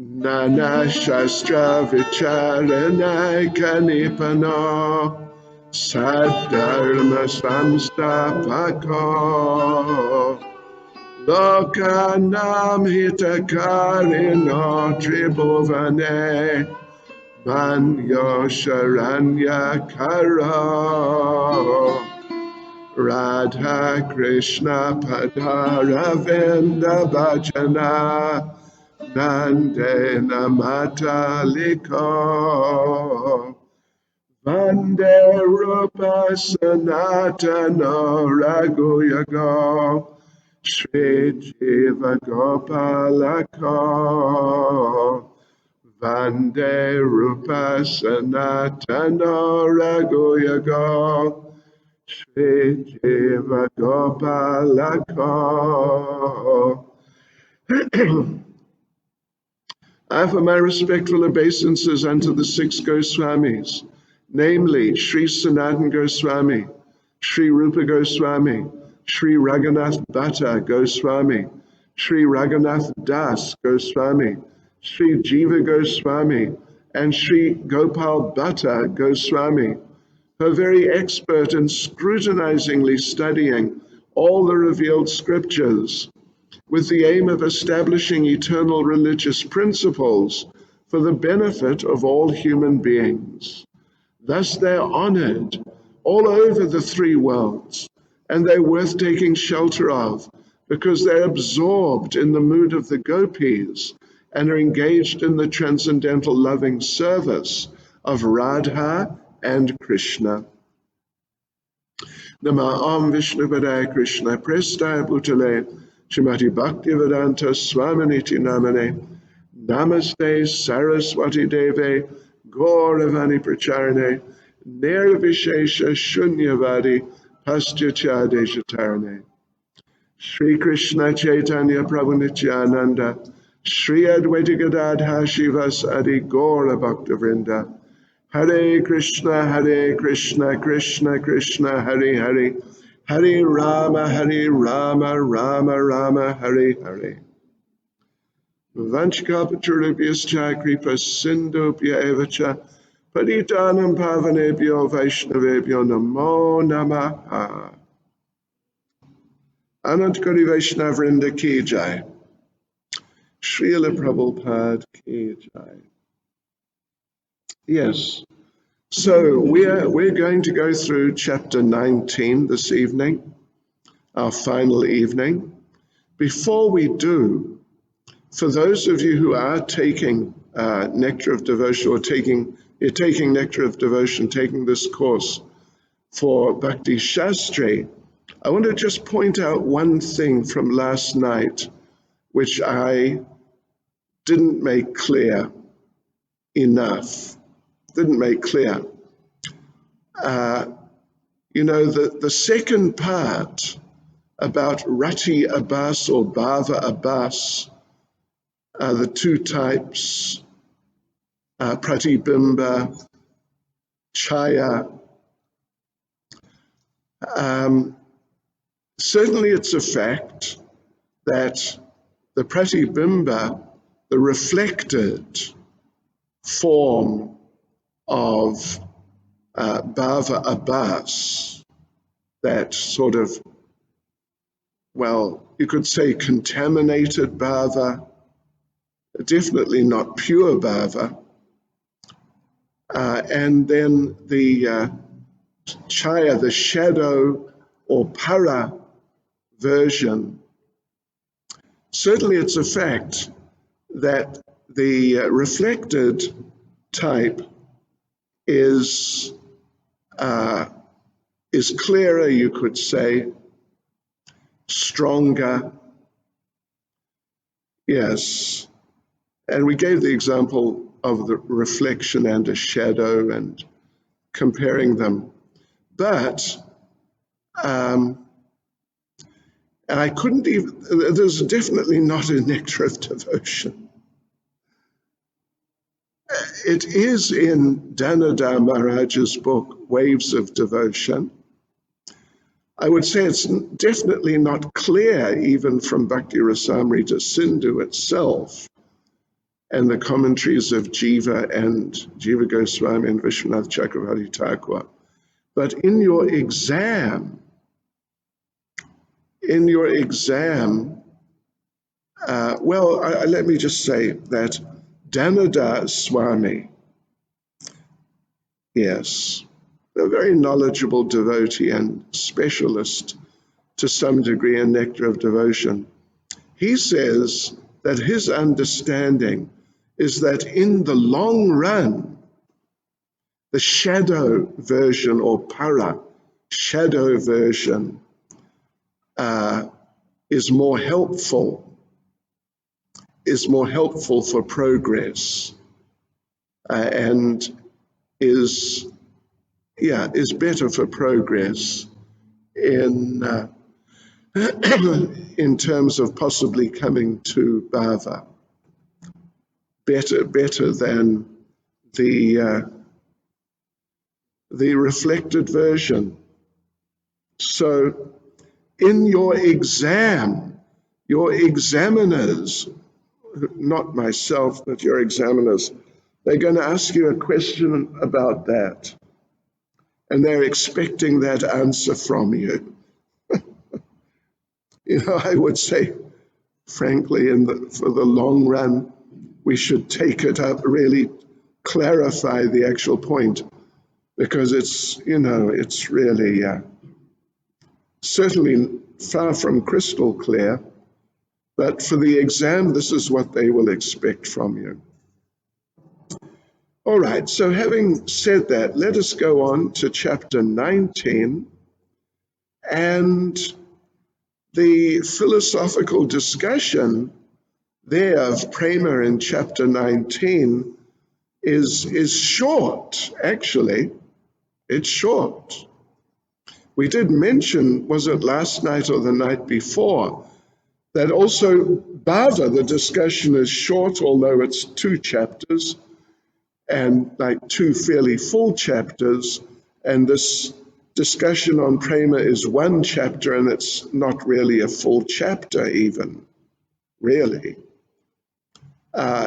Nana Shastra Vicharanai Kanipano Sadharma Samstapako Lokanam Hitakarino Tribhuvane Manyo Sharanya Karo Radha Krishna Padaravinda Bhajana Nandena Mataliko Vande Rupa Sanatana Raghuyago Shri Jiva Gopalako Vande Rupa Sanatana Raghuyago Shri Jiva Gopalako. I offer my respectful obeisances unto the six Goswamis, namely Sri Sanatan Goswami, Sri Rupa Goswami, Sri Raghunath Bhatta Goswami, Sri Raghunath Das Goswami, Sri Jiva Goswami, and Sri Gopal Bhatta Goswami, who are very expert in scrutinizingly studying all the revealed scriptures with the aim of establishing eternal religious principles for the benefit of all human beings. Thus they're honored all over the three worlds, and they're worth taking shelter of because they're absorbed in the mood of the gopis and are engaged in the transcendental loving service of Radha and Krishna. Nama Om Vishnu Padaya Krishna Prestaya Bhutale Srimati Bhaktivedanta Swaminiti Namane Namaste Saraswati Deve Gauravani Pracharane Nirvishesha Shunyavadi Pastyatya Deshatarane Sri Krishna Chaitanya Prabhu Nityananda Sri Advaita Gadadha Shivas Adi Gaura Bhaktavrinda Hare Krishna Krishna Krishna Hare Hare Hare Rama Rama Rama Hare Hare Vanchakapaturubhyascha kripa sindhubhya evacha Paditanam pavanebhyo vaishnavebhyo namo namaha. Anantakoti Vaishnava Vrinda ki jai. Srila Prabhupada ki jai. Yes. So we're going to go through chapter 19 this evening, our final evening. Before we do, for those of you who are taking Nectar of Devotion, or you're taking Nectar of Devotion, taking this course for Bhakti Shastri, I want to just point out one thing from last night, which I didn't make clear enough. Didn't make clear. The second part about Rati Abbas or Bhava Abbas, the two types, Pratibimba, Chaya. Certainly it's a fact that the Pratibimba, the reflected form of Bhava Abbas, that sort of, well, you could say contaminated bhava, definitely not pure bhava, and then the chaya, the shadow or para version. Certainly it's a fact that the reflected type is clearer, you could say, stronger. Yes. And we gave the example of the reflection and a shadow and comparing them. But, and I couldn't even, there's definitely not a Nectar of Devotion. It is in Dhanada Maharaj's book, Waves of Devotion. I would say it's definitely not clear even from Bhakti Rasamrita Sindhu itself. and the commentaries of Jiva and Jiva Goswami and Vishwanath Chakravarti Thakur. But in your exam, let me just say that Danada Swami, yes, a very knowledgeable devotee and specialist to some degree in Nectar of Devotion, he says that his understanding is that in the long run, the shadow version or para, shadow version, is more helpful for progress, and is better for progress in in terms of possibly coming to bhava, better than the reflected version. So in your exam, your examiners, not myself, but your examiners, they're going to ask you a question about that, and they're expecting that answer from you. I would say, frankly, for the long run, we should take it up, really clarify the actual point, because it's really certainly far from crystal clear. But for the exam, this is what they will expect from you. All right, so having said that, let us go on to chapter 19. And the philosophical discussion there of prema in chapter 19 is short, actually. It's short. We did mention, was it last night or the night before, that also bhava, the discussion is short, although it's 2 chapters, and like 2 fairly full chapters, and this discussion on prema is 1 chapter, and it's not really a full chapter even, really.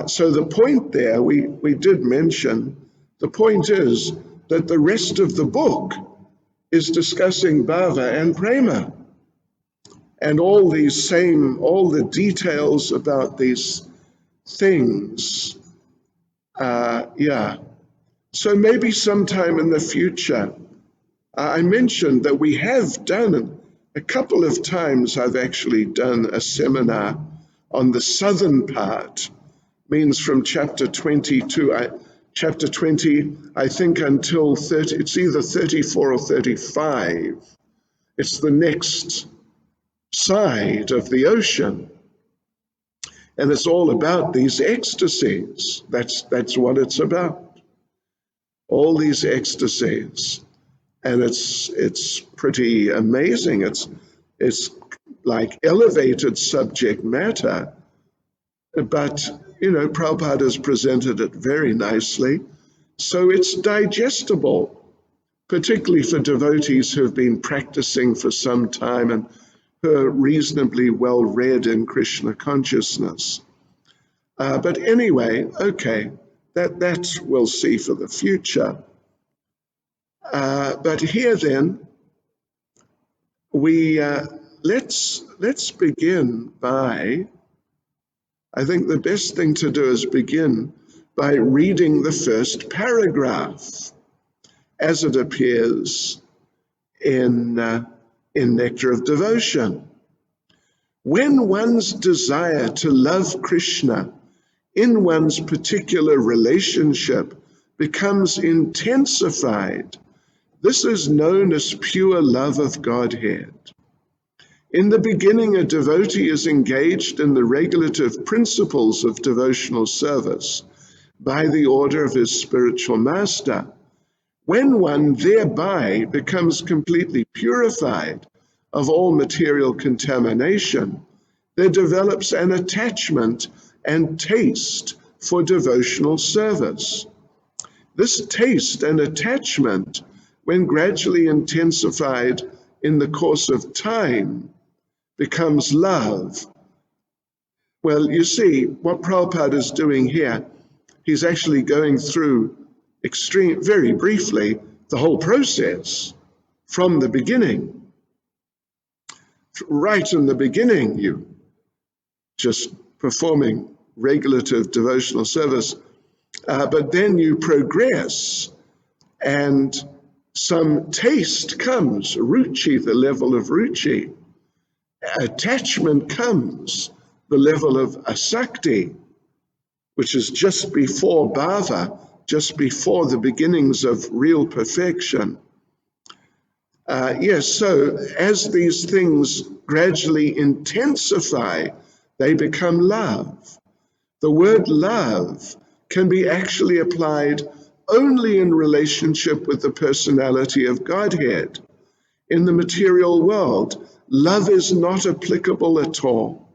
So the point there, we did mention, the point is that the rest of the book is discussing bhava and prema, and all the details about these things. So maybe sometime in the future, I mentioned that we have done, a couple of times I've actually done a seminar on the southern part, means from chapter 22, chapter 20, I think until 30, it's either 34 or 35. It's the next side of the ocean. And it's all about these ecstasies. That's what it's about. All these ecstasies. And it's pretty amazing. It's like elevated subject matter. But, Prabhupada has presented it very nicely. So it's digestible, particularly for devotees who have been practicing for some time and who are reasonably well read in Krishna consciousness. But anyway, okay, that we'll see for the future. But here then, let's begin by, I think the best thing to do is begin by reading the first paragraph as it appears in Nectar of Devotion. When one's desire to love Krishna in one's particular relationship becomes intensified, this is known as pure love of Godhead. In the beginning, a devotee is engaged in the regulative principles of devotional service by the order of his spiritual master. When one thereby becomes completely purified of all material contamination, there develops an attachment and taste for devotional service. This taste and attachment, when gradually intensified in the course of time, becomes love. Well, you see, what Prabhupada is doing here, he's actually going through very briefly, the whole process from the beginning. Right in the beginning, you just performing regulative devotional service, but then you progress and some taste comes, ruchi, the level of ruchi. Attachment comes, the level of asakti, which is just before bhava, just before the beginnings of real perfection. Yes, so as these things gradually intensify, they become love. The word love can be actually applied only in relationship with the personality of Godhead. In the material world, love is not applicable at all.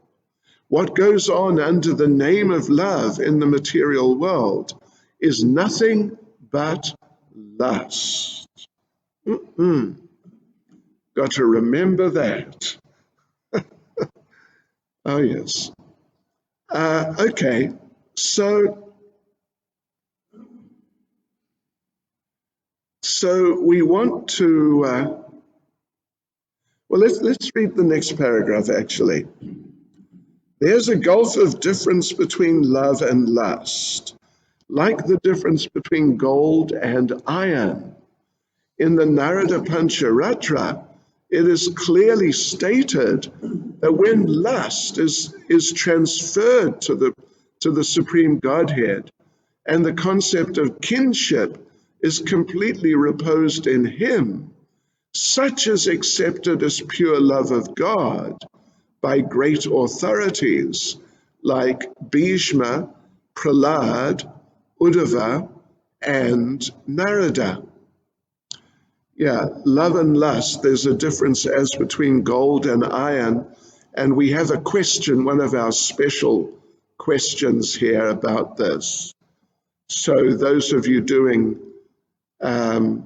What goes on under the name of love in the material world is nothing but lust. Got to remember that. Oh, yes. Okay, so we want to, well, let's read the next paragraph, actually. There's a gulf of difference between love and lust, like the difference between gold and iron. In the Narada Pancharatra, it is clearly stated that when lust is transferred to the Supreme Godhead, and the concept of kinship is completely reposed in Him, such is accepted as pure love of God by great authorities like Bhishma, Prahlad, Uddhava, and Narada. Yeah, love and lust, there's a difference as between gold and iron. And we have a question, one of our special questions here about this. So those of you doing the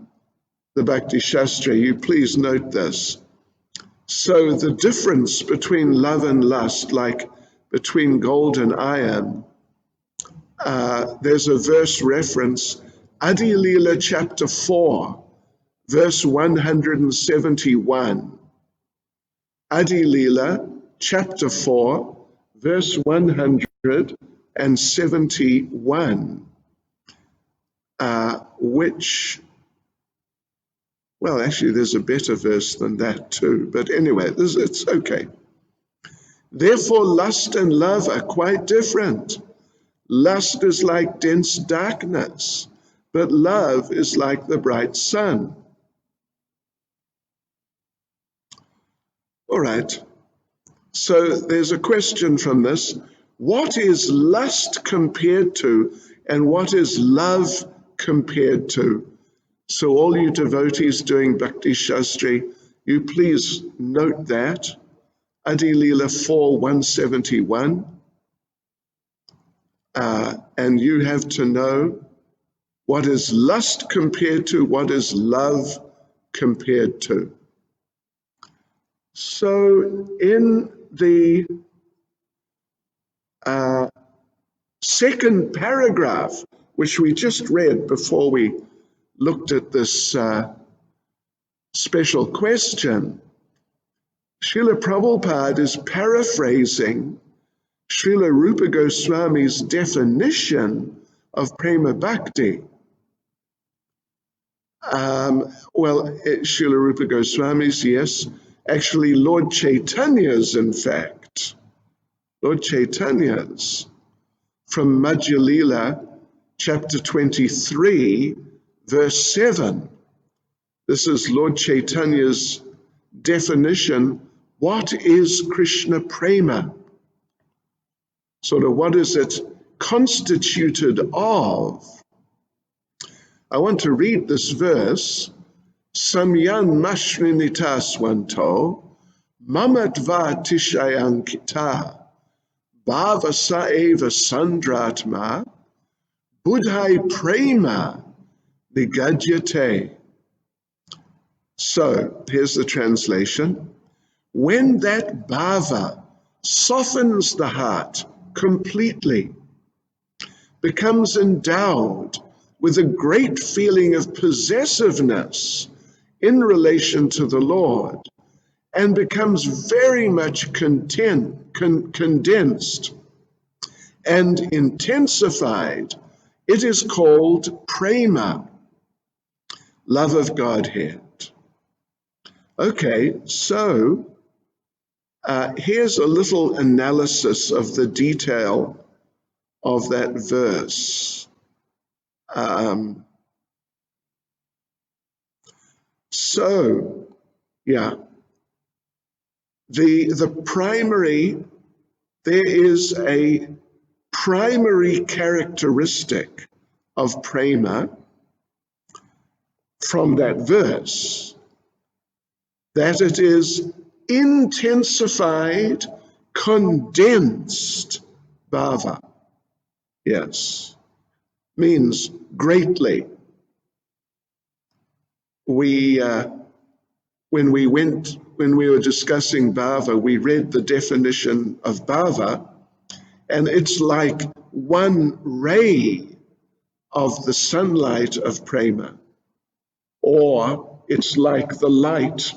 Bhakti Shastra, you please note this. So the difference between love and lust, like between gold and iron, there's a verse reference, Adi Lila chapter 4, verse 171. Adi Lila chapter 4, verse 171, which, well, actually there's a better verse than that too, but anyway, it's okay. Therefore, lust and love are quite different. Lust is like dense darkness, but love is like the bright sun. All right, so there's a question from this. What is lust compared to, and what is love compared to? So all you devotees doing Bhakti Shastri, you please note that. Adi Lila 4, 171. And you have to know what is lust compared to, what is love compared to. So in the second paragraph, which we just read before we looked at this special question, Srila Prabhupada is paraphrasing Srila Rupa Goswami's definition of Prema Bhakti. Srila Rupa Goswami's, yes. Actually, Lord Chaitanya's, in fact. Lord Chaitanya's from Madhya Lila, chapter 23, verse 7. This is Lord Chaitanya's definition. What is Krishna Prema? Sort of what is it constituted of? I want to read this verse. Samyan mashrinita swanto mamatva tishayankita bhavasa eva sandratma buddhai prema nigadyate. So here's the translation. When that bhava softens the heart, completely, becomes endowed with a great feeling of possessiveness in relation to the Lord, and becomes very much condensed and intensified, it is called prema, love of Godhead. Okay, so here's a little analysis of the detail of that verse. There is a primary characteristic of prema from that verse, that it is intensified, condensed bhava. Yes, means greatly. When we were discussing bhava, we read the definition of bhava, and it's like one ray of the sunlight of prema, or it's like the light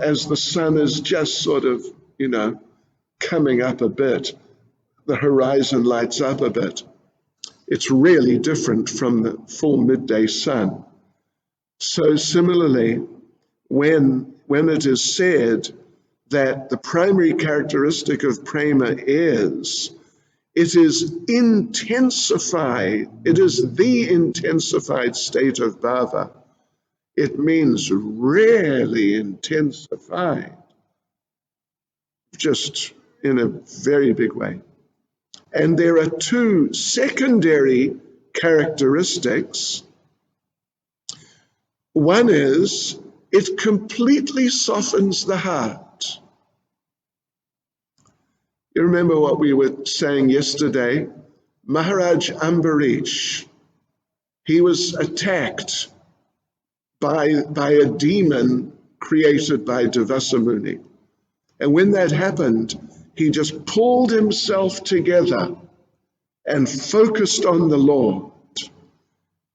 as the sun is just sort of, coming up a bit, the horizon lights up a bit. It's really different from the full midday sun. So similarly, when it is said that the primary characteristic of prema is, it is intensified, it is the intensified state of bhava, it means really intensified, just in a very big way. And there are two secondary characteristics. One is, it completely softens the heart. You remember what we were saying yesterday? Maharaj Ambarish, he was attacked by a demon created by Devasamuni. And when that happened, he just pulled himself together and focused on the Lord.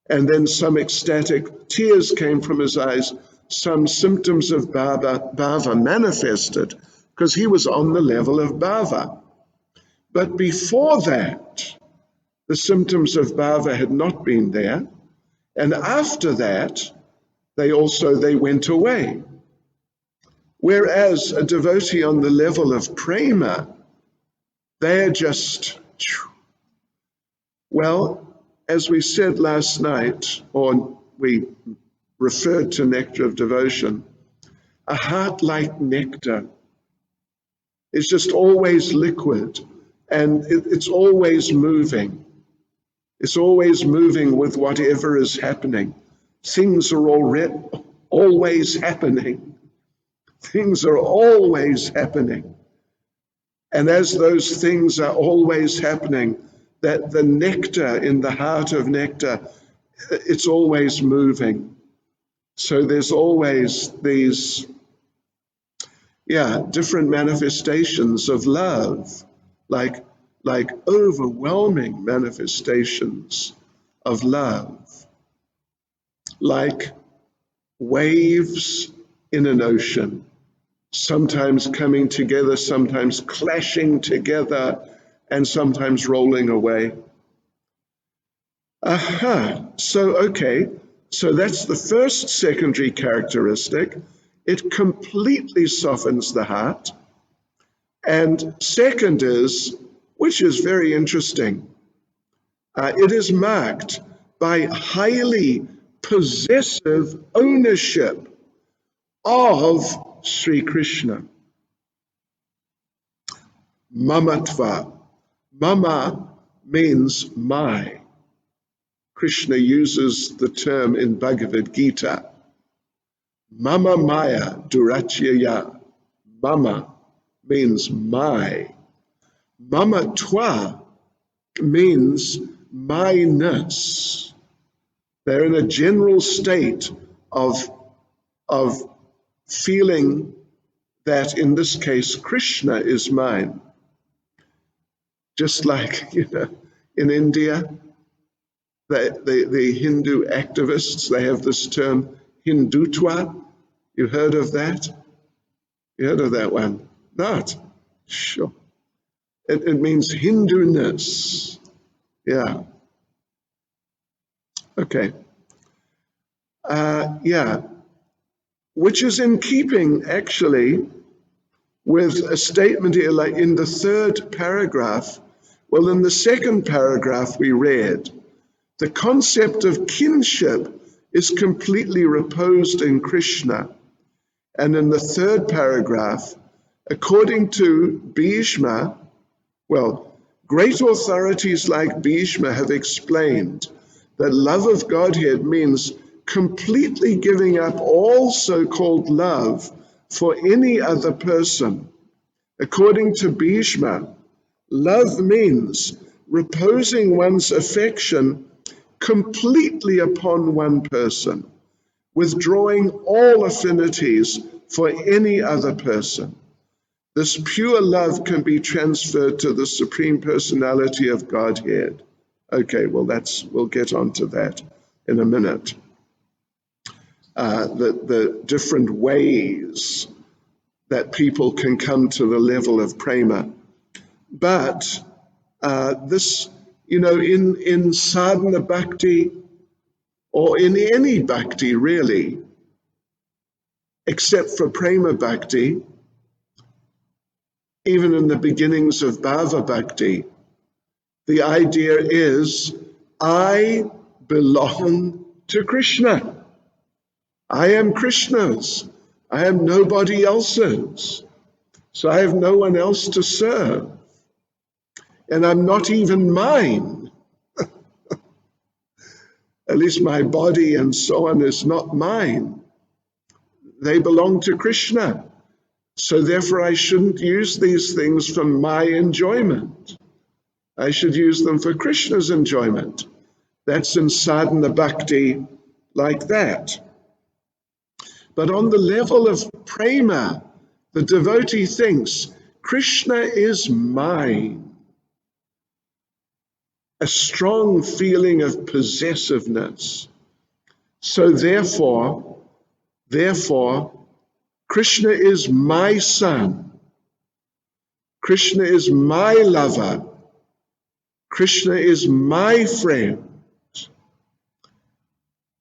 And then some ecstatic tears came from his eyes. Some symptoms of bhava manifested because he was on the level of bhava. But before that, the symptoms of bhava had not been there. And after that, they went away. Whereas a devotee on the level of prema, they're just, well, as we said last night, or we referred to nectar of devotion, a heart like nectar is just always liquid, and it's always moving. It's always moving with whatever is happening. Things are always happening. Things are always happening. And as those things are always happening, that the nectar in the heart of nectar, it's always moving. So there's always these, different manifestations of love, like overwhelming manifestations of love, like waves in an ocean, sometimes coming together, sometimes clashing together, and sometimes rolling away. So that's the first secondary characteristic. It completely softens the heart. And second is, which is very interesting, it is marked by highly possessive ownership of Sri Krishna. Mamatva. Mama means my. Krishna uses the term in Bhagavad Gita. Mama maya durachyaya. Mama means my. Mamatva means myness. They're in a general state of feeling that in this case Krishna is mine. Just like, in India, the Hindu activists, they have this term Hindutva. You heard of that? You heard of that one? Not? Sure. It means Hinduness. Yeah. Okay. Yeah. Which is in keeping, actually, with a statement here, like in the third paragraph. Well, in the second paragraph we read, the concept of kinship is completely reposed in Krishna. And in the third paragraph, according to Bhishma, well, great authorities like Bhishma have explained that love of Godhead means completely giving up all so-called love for any other person. According to Bhishma, love means reposing one's affection completely upon one person, withdrawing all affinities for any other person. This pure love can be transferred to the Supreme Personality of Godhead. Okay, well, we'll get onto that in a minute. The different ways that people can come to the level of prema. But this, in sadhana bhakti, or in any bhakti really, except for prema bhakti, even in the beginnings of bhava bhakti, the idea is, I belong to Krishna. I am Krishna's. I am nobody else's. So I have no one else to serve. And I'm not even mine. At least my body and so on is not mine. They belong to Krishna. So therefore I shouldn't use these things for my enjoyment. I should use them for Krishna's enjoyment. That's in sadhana bhakti like that. But on the level of prema, the devotee thinks, Krishna is mine. A strong feeling of possessiveness. So therefore, Krishna is my son. Krishna is my lover. Krishna is my friend.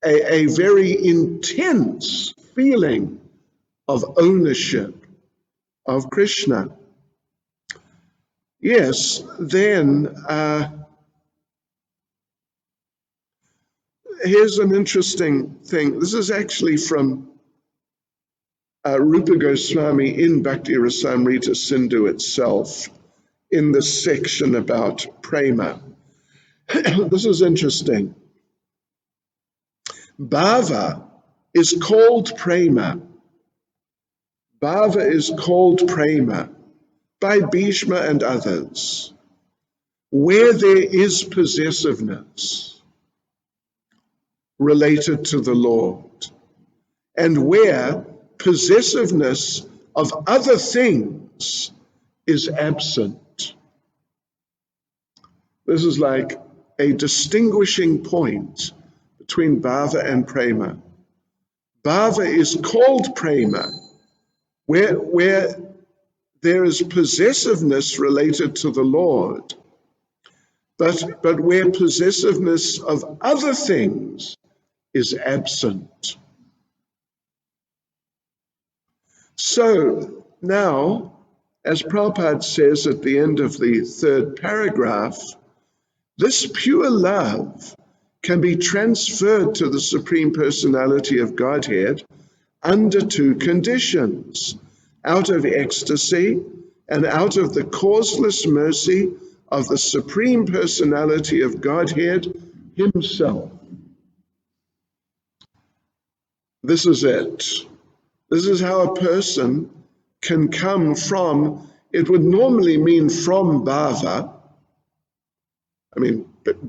A very intense feeling of ownership of Krishna. Yes, then here's an interesting thing. This is actually from Rupa Goswami in Bhakti Rasamrita Sindhu itself, in the section about prema. This is interesting. Bhava is called prema. Bhava is called prema by Bhishma and others, where there is possessiveness related to the Lord, and where possessiveness of other things is absent. This is like a distinguishing point between bhava and prema. Bhava is called prema where there is possessiveness related to the Lord, but where possessiveness of other things is absent. So now, as Prabhupada says at the end of the third paragraph, this pure love can be transferred to the Supreme Personality of Godhead under two conditions: out of ecstasy and out of the causeless mercy of the Supreme Personality of Godhead Himself. This is it. This is how a person can come from, it would normally mean from bhava,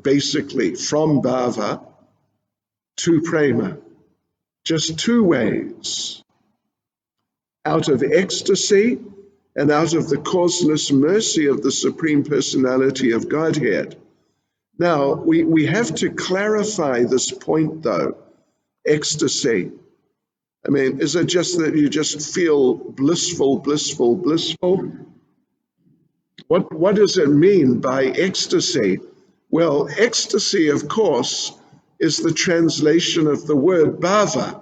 basically from bhava to prema. Just two ways. Out of ecstasy and out of the causeless mercy of the Supreme Personality of Godhead. Now, we have to clarify this point, though. Ecstasy. I mean, is it just that you just feel blissful, blissful, blissful? What does it mean by ecstasy? Well, ecstasy, of course, is the translation of the word bhava.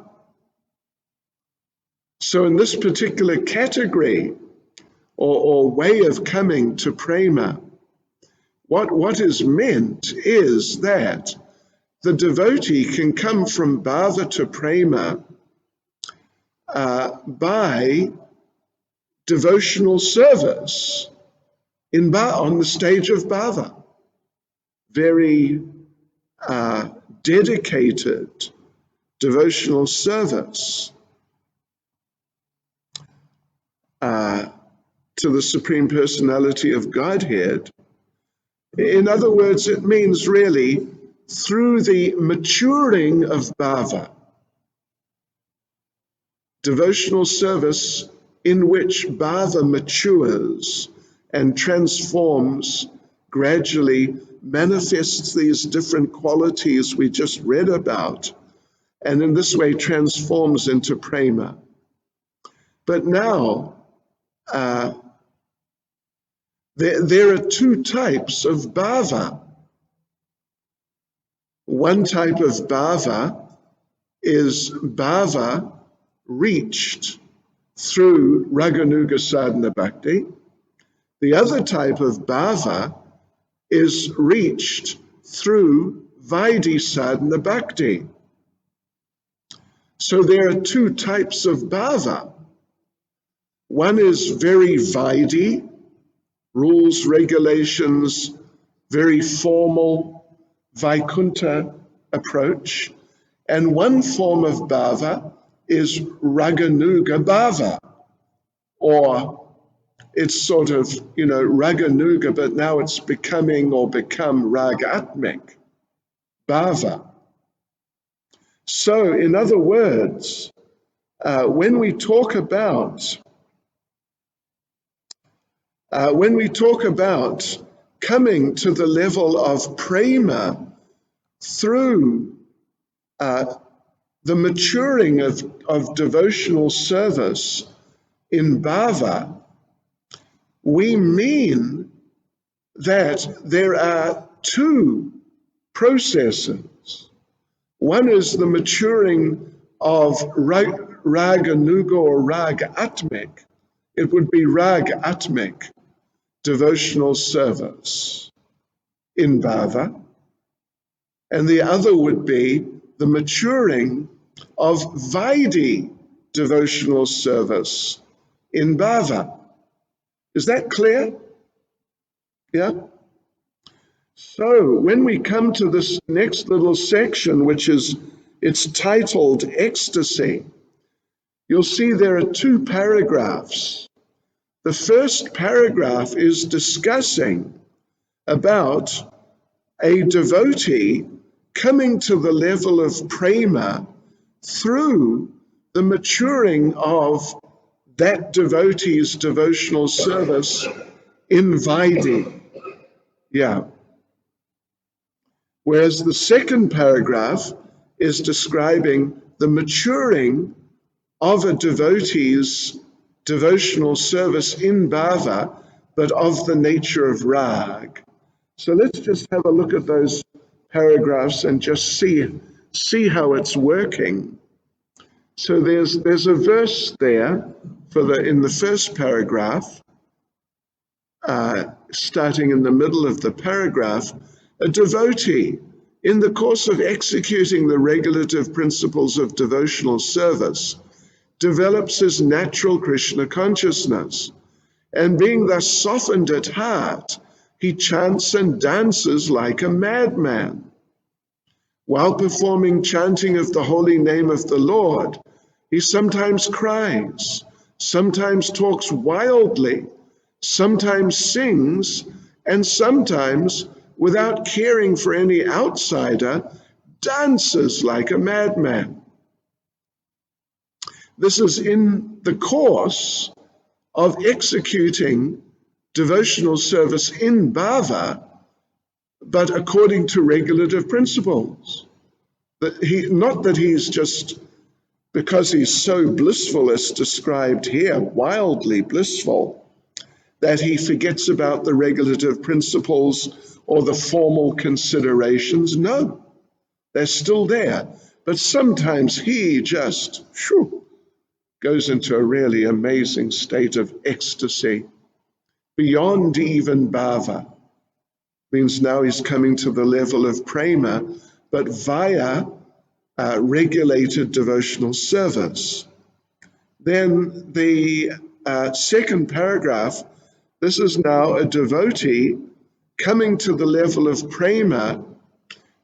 So in this particular category, or way of coming to prema, what is meant is that the devotee can come from bhava to prema by devotional service on the stage of bhava. Very dedicated devotional service to the Supreme Personality of Godhead. In other words, it means really through the maturing of bhava, devotional service in which bhava matures and transforms, gradually manifests these different qualities we just read about, and in this way transforms into prema. But now, there are two types of bhava. One type of bhava is bhava reached through Raganuga sadhana bhakti. The other type of bhava is reached through Vaidhi sadhana bhakti. So there are two types of bhava. One is very Vaidhi, rules, regulations, very formal Vaikuntha approach. And one form of bhava is Raganuga bhava, or it's sort of, Raganuga, but now it's become Ragatmik bhava. So, in other words, when we talk about coming to the level of prema through the maturing of devotional service in bhava, we mean that there are two processes. One is the maturing of Raganuga or Ragatmik. It would be Ragatmik devotional service in bhava. And the other would be the maturing of Vaidhi devotional service in bhava. Is that clear? Yeah? So when we come to this next little section, it's titled Ecstasy, you'll see there are two paragraphs. The first paragraph is discussing about a devotee coming to the level of prema through the maturing of that devotee's devotional service in Vaidhi. Yeah. Whereas the second paragraph is describing the maturing of a devotee's devotional service in bhava, but of the nature of rag. So let's just have a look at those paragraphs and just see how it's working. So there's a verse there in the first paragraph, starting in the middle of the paragraph. A devotee, in the course of executing the regulative principles of devotional service, develops his natural Krishna consciousness, and being thus softened at heart, he chants and dances like a madman. While performing chanting of the holy name of the Lord, he sometimes cries, sometimes talks wildly, sometimes sings, and sometimes, without caring for any outsider, dances like a madman. This is in the course of executing devotional service in bhava, but according to regulative principles. Not that he's just, because he's so blissful as described here, wildly blissful, that he forgets about the regulative principles or the formal considerations. No, they're still there. But sometimes he just goes into a really amazing state of ecstasy, beyond even bhava. Means now he's coming to the level of prema, but via regulated devotional service. Then the second paragraph, this is now a devotee coming to the level of prema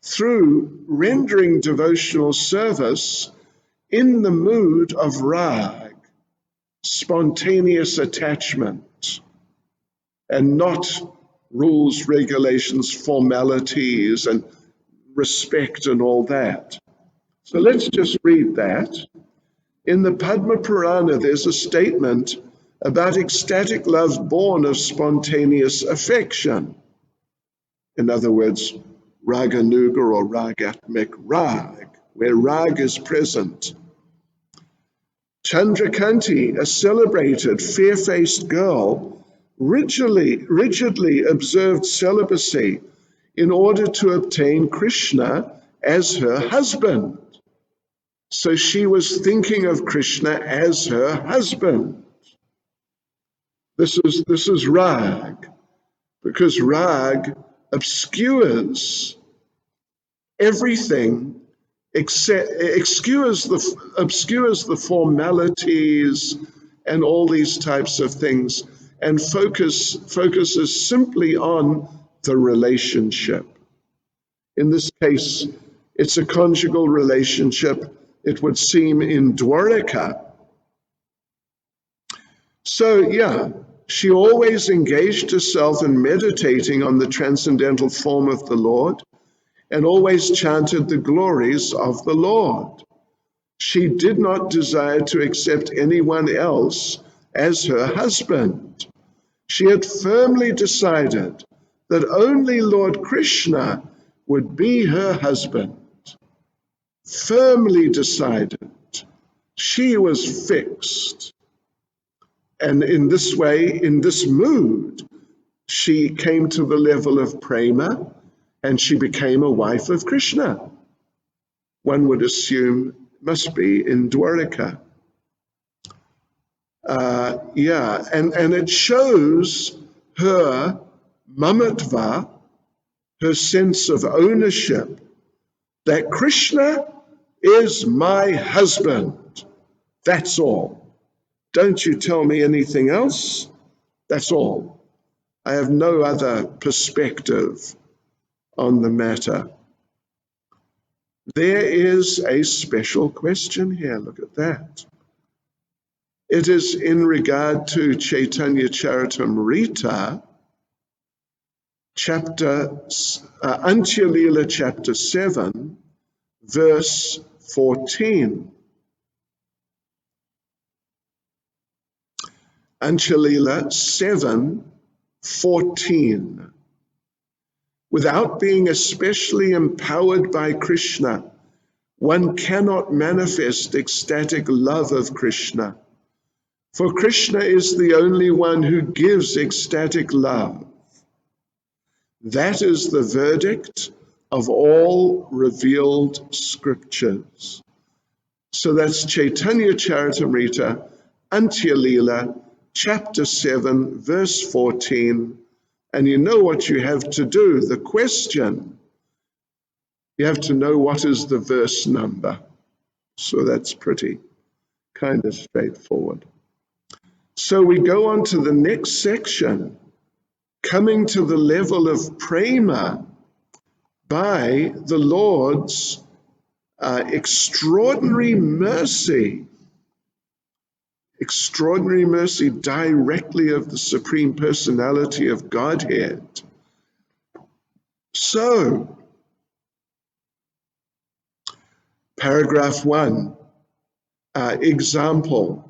through rendering devotional service in the mood of rag, spontaneous attachment, and not rules, regulations, formalities, and respect and all that. So let's just read that. In the Padma Purana, there's a statement about ecstatic love born of spontaneous affection. In other words, raganuga or ragatmik rag, where rag is present. Chandrakanti, a celebrated, fair-faced girl, rigidly observed celibacy in order to obtain Krishna as her husband. So she was thinking of Krishna as her husband. This is rag, because rag obscures everything, obscures the formalities and all these types of things, and focuses simply on the relationship. In this case, it's a conjugal relationship, it would seem, in Dwaraka. So yeah, she always engaged herself in meditating on the transcendental form of the Lord, and always chanted the glories of the Lord. She did not desire to accept anyone else as her husband. She had firmly decided that only Lord Krishna would be her husband. Firmly decided. She was fixed. And in this way, in this mood, she came to the level of prema, and she became a wife of Krishna. One would assume must be in Dwaraka. And it shows her mamatva, her sense of ownership, that Krishna is my husband. That's all. Don't you tell me anything else. That's all. I have no other perspective on the matter. There is a special question here. Look at that. It is in regard to Caitanya Charitamrita, Antya Lila chapter 7, verse 14. Antya Lila 7:14. Without being especially empowered by Krishna, one cannot manifest ecstatic love of Krishna. For Krishna is the only one who gives ecstatic love. That is the verdict of all revealed scriptures. So that's Caitanya Charitamrita, Antya Lila, chapter 7, verse 14. And you know what you have to do. The question, you have to know what is the verse number. So that's pretty kind of straightforward. So we go on to the next section, coming to the level of prema by the Lord's extraordinary mercy directly of the Supreme Personality of Godhead. So, paragraph 1, example.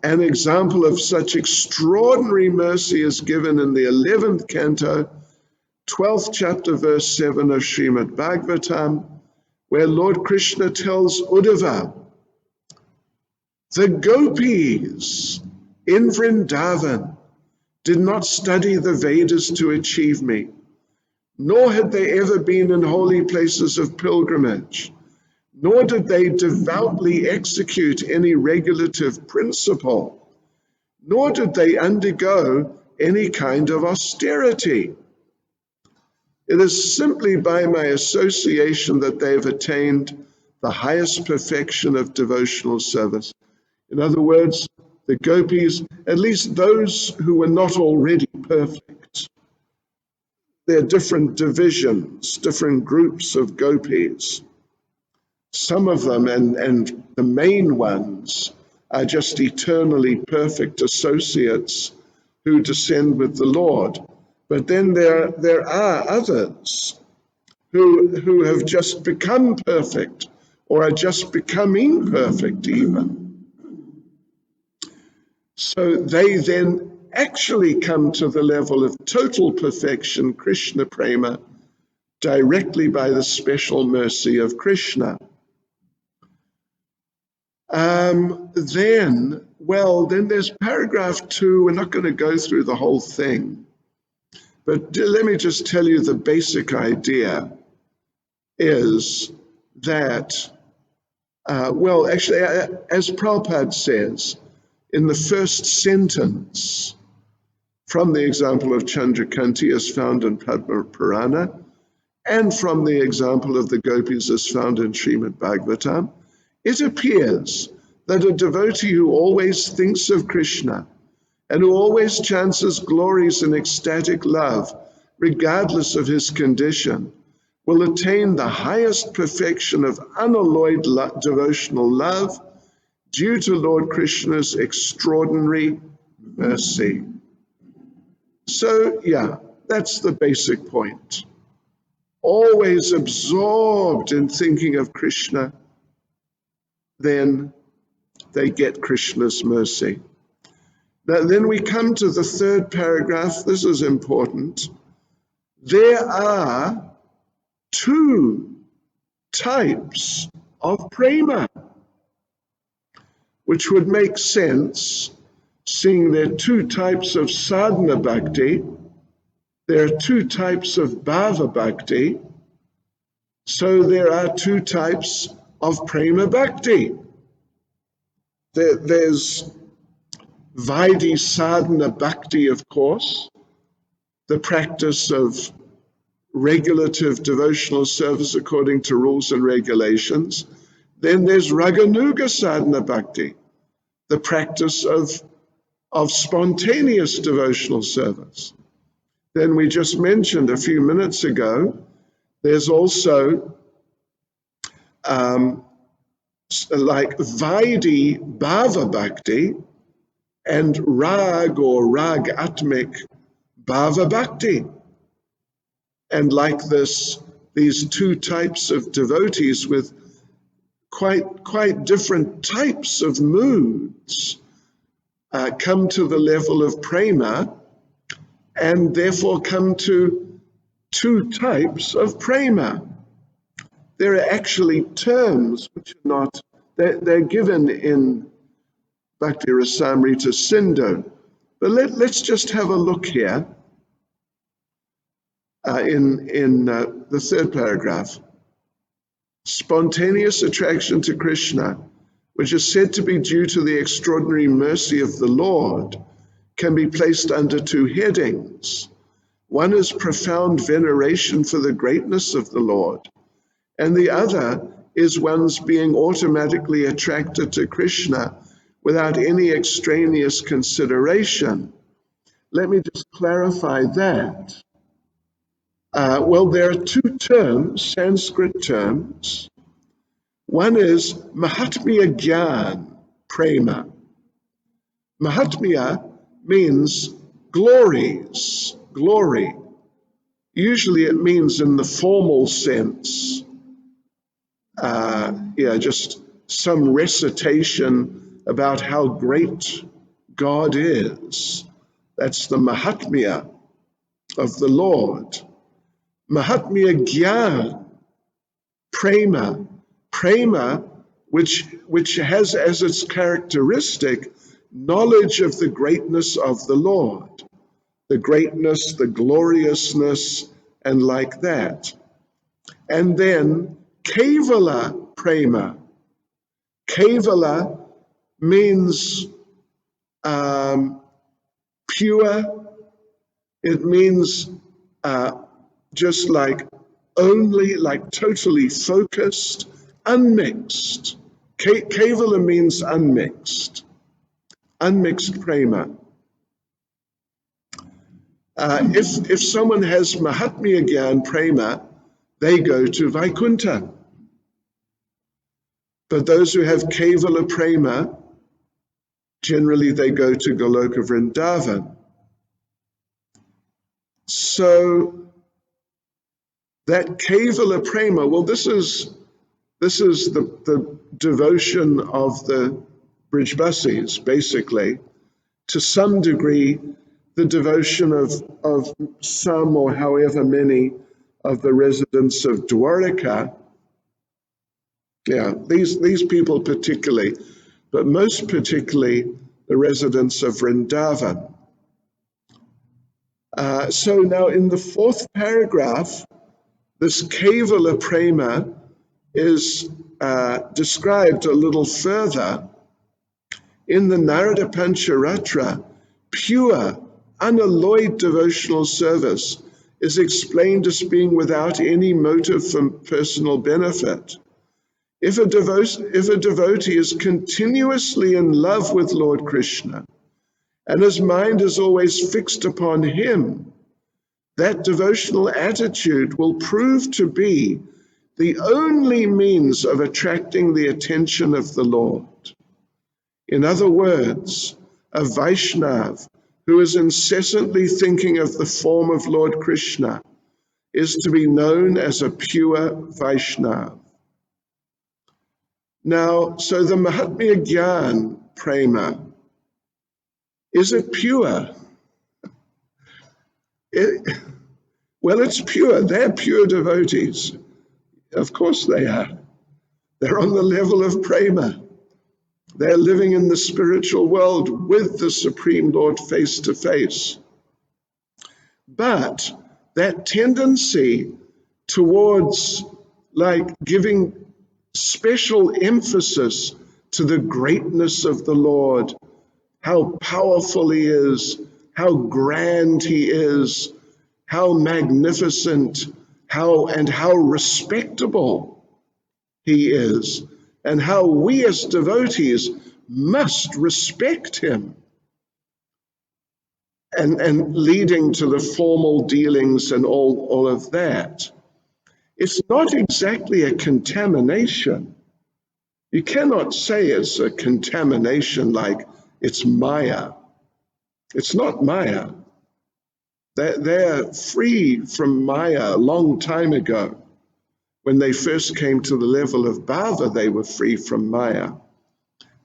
An example of such extraordinary mercy is given in the 11th canto, 12th chapter, verse 7 of Srimad Bhagavatam, where Lord Krishna tells Uddhava, the gopis in Vrindavan did not study the Vedas to achieve me, nor had they ever been in holy places of pilgrimage, nor did they devoutly execute any regulative principle, nor did they undergo any kind of austerity. It is simply by my association that they have attained the highest perfection of devotional service. In other words, the gopis, at least those who were not already perfect, there are different divisions, different groups of gopis. Some of them, and the main ones, are just eternally perfect associates who descend with the Lord. But then there are others who have just become perfect or are just becoming perfect even. So they then actually come to the level of total perfection, Krishna Prema, directly by the special mercy of Krishna. Then there's paragraph 2. We're not going to go through the whole thing, but let me just tell you the basic idea is that, actually, as Prabhupada says, in the first sentence, from the example of Chandrakanti as found in Padma Purana, and from the example of the gopis as found in Srimad Bhagavatam, it appears that a devotee who always thinks of Krishna and who always chants his glories in ecstatic love, regardless of his condition, will attain the highest perfection of unalloyed devotional love due to Lord Krishna's extraordinary mercy. So, that's the basic point. Always absorbed in thinking of Krishna, then they get Krishna's mercy. Now, then we come to the third paragraph. This is important. There are two types of prema, which would make sense, seeing there are two types of sadhana bhakti, there are two types of bhava bhakti, so there are two types of prema bhakti. There's Vaidhi sadhana bhakti, of course, the practice of regulative devotional service according to rules and regulations. Then there's Raganuga sadhana bhakti, the practice of spontaneous devotional service. Then we just mentioned a few minutes ago, there's also like Vaidhi Bhava Bhakti and Rag or Rag Atmik Bhava Bhakti. And like this, these two types of devotees with quite different types of moods come to the level of prema and therefore come to two types of prema. There are actually terms which are not, they're given in Bhakti Rasamrita Sindhu. But let's just have a look here in the third paragraph. Spontaneous attraction to Krishna, which is said to be due to the extraordinary mercy of the Lord, can be placed under two headings. One is profound veneration for the greatness of the Lord, and the other is one's being automatically attracted to Krishna without any extraneous consideration. Let me just clarify that. There are two terms, Sanskrit terms. One is Mahatmya Gyan, prema. Mahatmya means glories, glory. Usually it means in the formal sense, just some recitation about how great God is. That's the Mahatmya of the Lord. Mahatmya Gyan, Prema. Prema, which has as its characteristic knowledge of the greatness of the Lord, the greatness, the gloriousness, and like that. And then Kevala Prema. Kevala means pure. It means just like only, like totally focused, unmixed. Kevala means unmixed, unmixed prema. If someone has Mahatmya Gyan prema, they go to Vaikuntha. But those who have Kevala prema, generally they go to Goloka Vrindavan. So that Kevala prema, well, this is the devotion of the Brijbasis, basically. To some degree, the devotion of some or however many of the residents of Dwarika. Yeah, these people particularly, but most particularly the residents of Vrindavan. So now in the fourth paragraph, this Kevala Prema is described a little further. In the Narada Pancharatra, pure, unalloyed devotional service is explained as being without any motive for personal benefit. If a devotee is continuously in love with Lord Krishna, and his mind is always fixed upon him, that devotional attitude will prove to be the only means of attracting the attention of the Lord. In other words, a Vaishnav who is incessantly thinking of the form of Lord Krishna is to be known as a pure Vaishnav. Now, so the Mahatmya Gyan Prema, is it pure? Well, it's pure. They're pure devotees. Of course they are. They're on the level of prema. They're living in the spiritual world with the Supreme Lord face to face. But that tendency towards like giving special emphasis to the greatness of the Lord, how powerful he is, how grand he is, how magnificent, how respectable he is, and how we as devotees must respect him. And leading to the formal dealings and all of that. It's not exactly a contamination. You cannot say it's a contamination like it's Maya. It's not Maya. They're free from Maya a long time ago. When they first came to the level of bhava, they were free from Maya.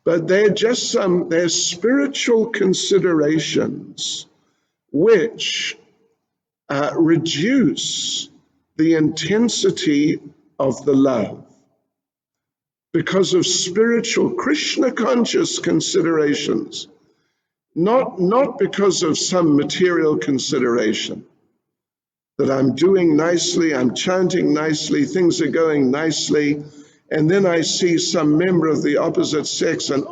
But they're just they're spiritual considerations which reduce the intensity of the love because of spiritual Krishna conscious considerations, not because of some material consideration that I'm doing nicely, I'm chanting nicely, things are going nicely, and then I see some member of the opposite sex and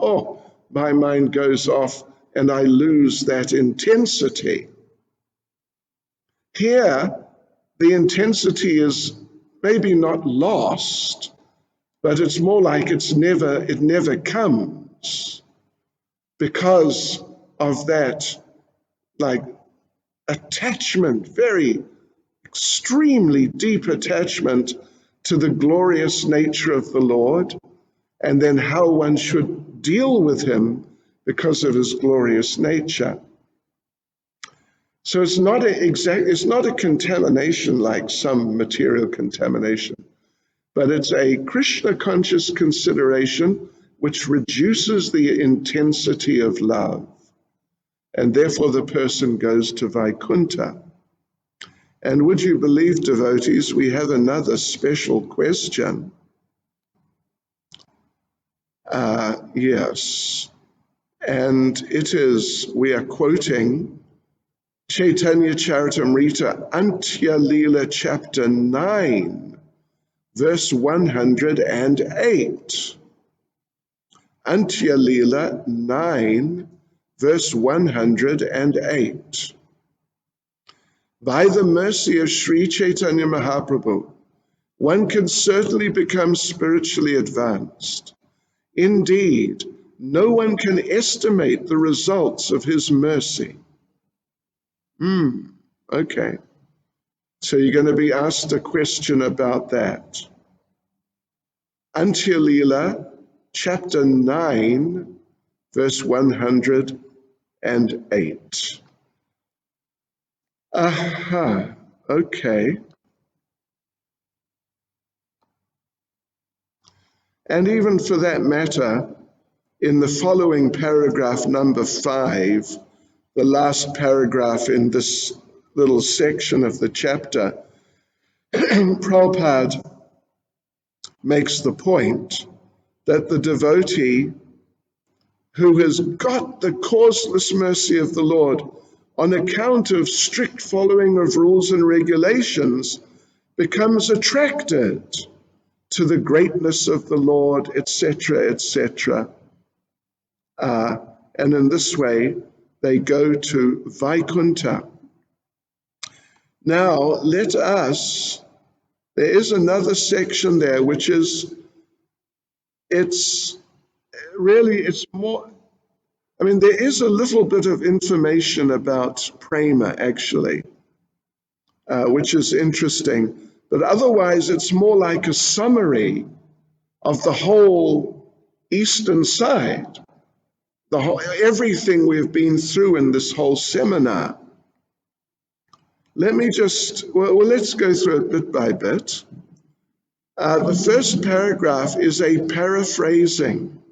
my mind goes off and I lose that intensity. Here, the intensity is maybe not lost, but it's more like it never comes because of that like attachment, very extremely deep attachment to the glorious nature of the Lord, and then how one should deal with him because of his glorious nature. So it's not a contamination like some material contamination, but it's a Krishna conscious consideration which reduces the intensity of love, and therefore the person goes to Vaikuntha. And would you believe, devotees, we have another special question. Yes, and it is, we are quoting Caitanya Charitamrita, Antya Leela, chapter 9, verse 108. Antya Leela 9, verse 108. By the mercy of Sri Chaitanya Mahaprabhu, one can certainly become spiritually advanced. Indeed, no one can estimate the results of his mercy. Okay. So you're going to be asked a question about that. Antya Leela, chapter 9, verse 108. Aha, okay. And even for that matter, in the following paragraph, number 5, the last paragraph in this little section of the chapter, Prabhupada makes the point that the devotee who has got the causeless mercy of the Lord on account of strict following of rules and regulations becomes attracted to the greatness of the Lord, etc., etc. And in this way, they go to Vaikuntha. Now, let us, there is another section there, which is, it's more, I mean, there is a little bit of information about prema, actually, which is interesting. But otherwise, it's more like a summary of the whole eastern side, everything we've been through in this whole seminar. Let me just, let's go through it bit by bit. The first paragraph is a paraphrasing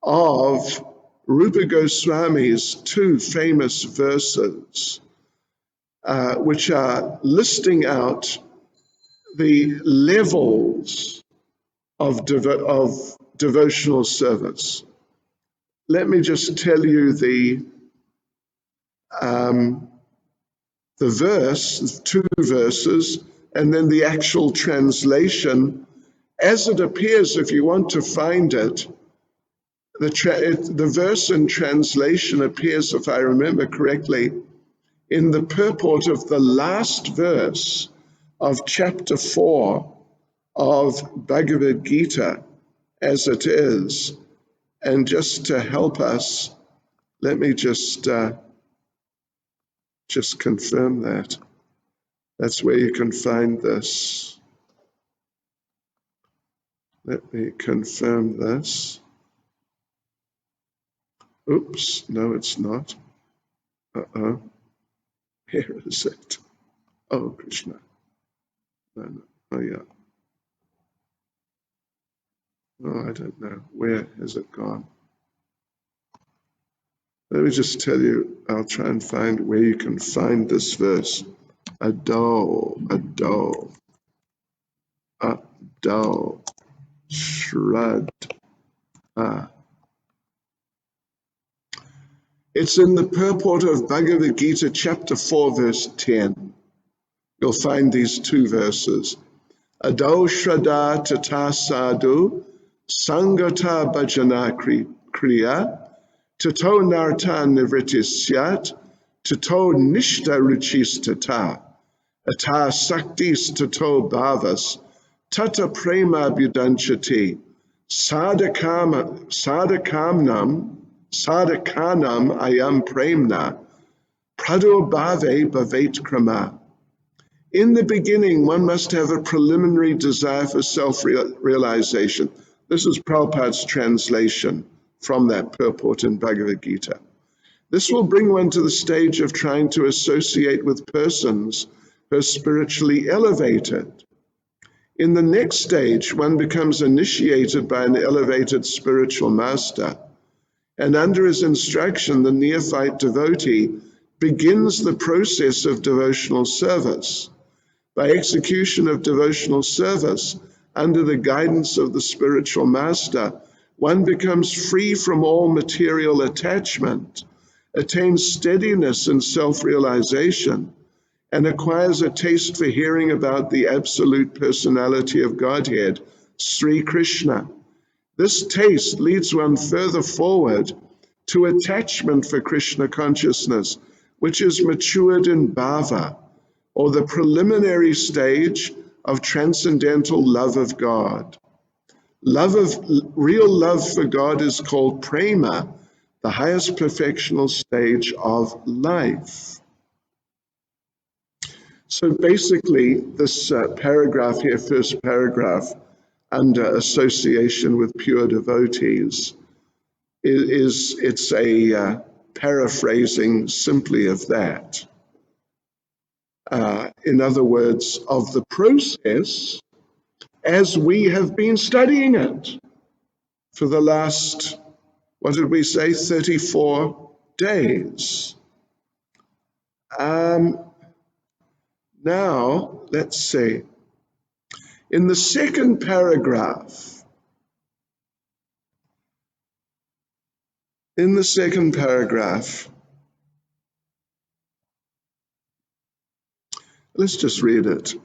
of Rupa Goswami's 2 famous verses, which are listing out the levels of devotional service. Let me just tell you the verse, 2 verses, and then the actual translation as it appears. If you want to find it, the verse and translation appears, if I remember correctly, in the purport of the last verse of chapter 4 of Bhagavad Gita, as it is. And just to help us, let me just confirm that. That's where you can find this. Let me confirm this. Oops, no, it's not. Here is it. Oh, Krishna. No. Oh, yeah. Oh, I don't know. Where has it gone? Let me just tell you, I'll try and find where you can find this verse. Ado, Shrad. It's in the purport of Bhagavad Gita, chapter 4, verse 10. You'll find these 2 verses. Ado Shraddha Tata Sadhu Sangata Bhajana Kriya Tato Narta Nivritissyat Tato Nishta Ruchistata Ata Saktis Tato Bhavas Tata Prema Bhudanchati Sadhakanam Ayam Premna Pradobhave Bhavet Krama. In the beginning, one must have a preliminary desire for self-realization. This is Prabhupada's translation from that purport in Bhagavad Gita. This will bring one to the stage of trying to associate with persons who are spiritually elevated. In the next stage, one becomes initiated by an elevated spiritual master, and under his instruction, the neophyte devotee begins the process of devotional service. By execution of devotional service, under the guidance of the spiritual master, one becomes free from all material attachment, attains steadiness and self-realization, and acquires a taste for hearing about the absolute personality of Godhead, Sri Krishna. This taste leads one further forward to attachment for Krishna consciousness, which is matured in bhava, or the preliminary stage of transcendental love of God. Real love for God is called prema, the highest perfectional stage of life. So basically, this paragraph here, first paragraph, under association with pure devotees, it's a paraphrasing simply of that. In other words, of the process as we have been studying it for the last, what did we say, 34 days. Now, let's see. In the second paragraph, let's just read it.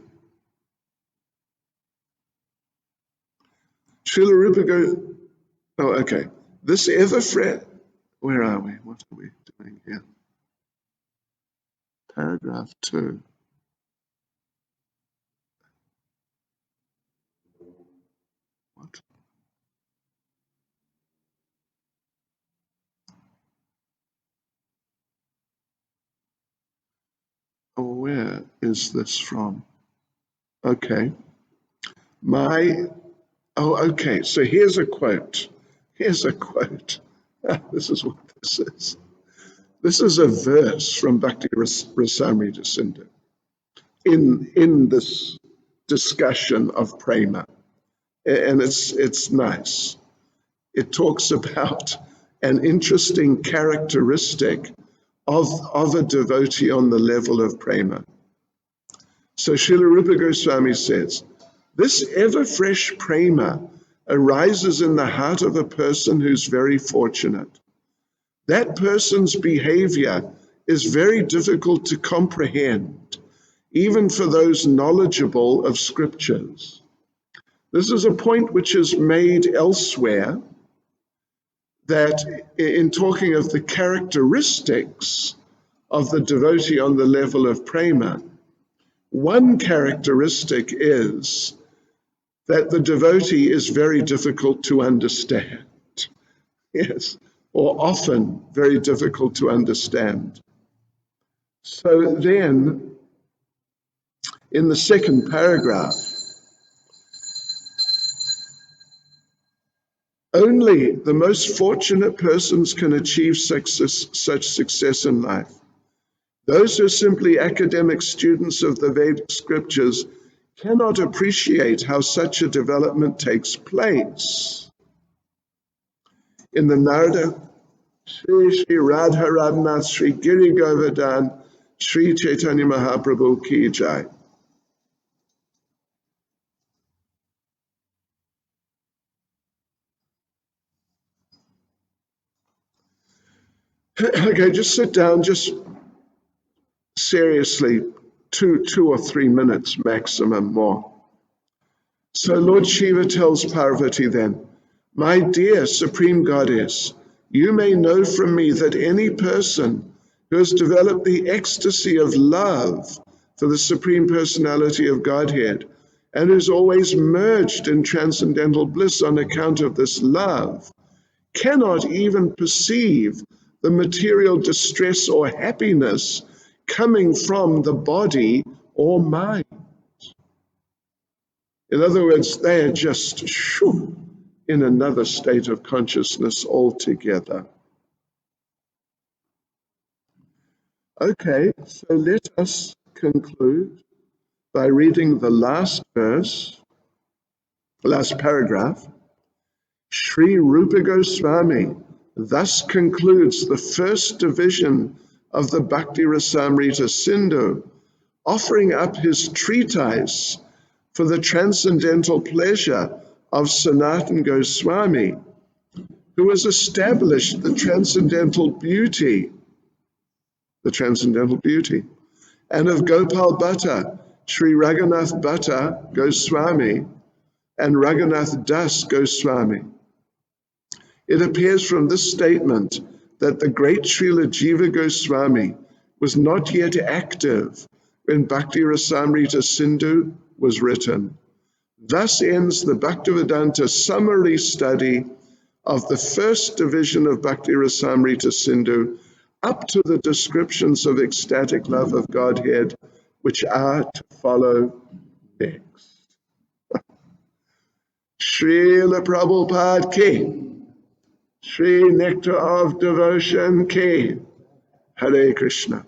Srila Rupa goes, oh, okay. This ever-fresh, where are we? What are we doing here? Paragraph 2. What? Oh, where is this from? Okay. Okay, so here's a quote. This is what this is. This is a verse from Bhakti Rasamrita Sindhu in this discussion of prema. And it's nice. It talks about an interesting characteristic of a devotee on the level of prema. So Srila Rupa Goswami says, this ever-fresh prema arises in the heart of a person who's very fortunate. That person's behavior is very difficult to comprehend, even for those knowledgeable of scriptures. This is a point which is made elsewhere, that in talking of the characteristics of the devotee on the level of prema, one characteristic is that the devotee is very difficult to understand. Yes, or often very difficult to understand. So then, in the second paragraph, only the most fortunate persons can achieve such success in life. Those who are simply academic students of the Vedic scriptures cannot appreciate how such a development takes place. In the Narada, Shri Radha Radhanath, Shri Giri Govardhan, Shri Caitanya Mahaprabhu Ki Jai. Okay, just sit down, just seriously, two or 3 minutes maximum more. So Lord Shiva tells Parvati then, my dear Supreme Goddess, you may know from me that any person who has developed the ecstasy of love for the Supreme Personality of Godhead and is always merged in transcendental bliss on account of this love, cannot even perceive the material distress or happiness coming from the body or mind. In other words, they are just in another state of consciousness altogether. Okay, so let us conclude by reading the last verse last paragraph, Sri Rupa Goswami thus concludes the first division of the Bhakti Rasamrita Sindhu, offering up his treatise for the transcendental pleasure of Sanatana Goswami, who has established the transcendental beauty, and of Gopal Bhatta, Sri Raghunath Bhatta Goswami, and Raghunath Das Goswami. It appears from this statement that the great Srila Jiva Goswami was not yet active when Bhakti Rasamrita Sindhu was written. Thus ends the Bhaktivedanta summary study of the first division of Bhakti Rasamrita Sindhu up to the descriptions of ecstatic love of Godhead, which are to follow next. Srila Prabhupada ki, Sri Nectar of Devotion ki, Hare Krishna.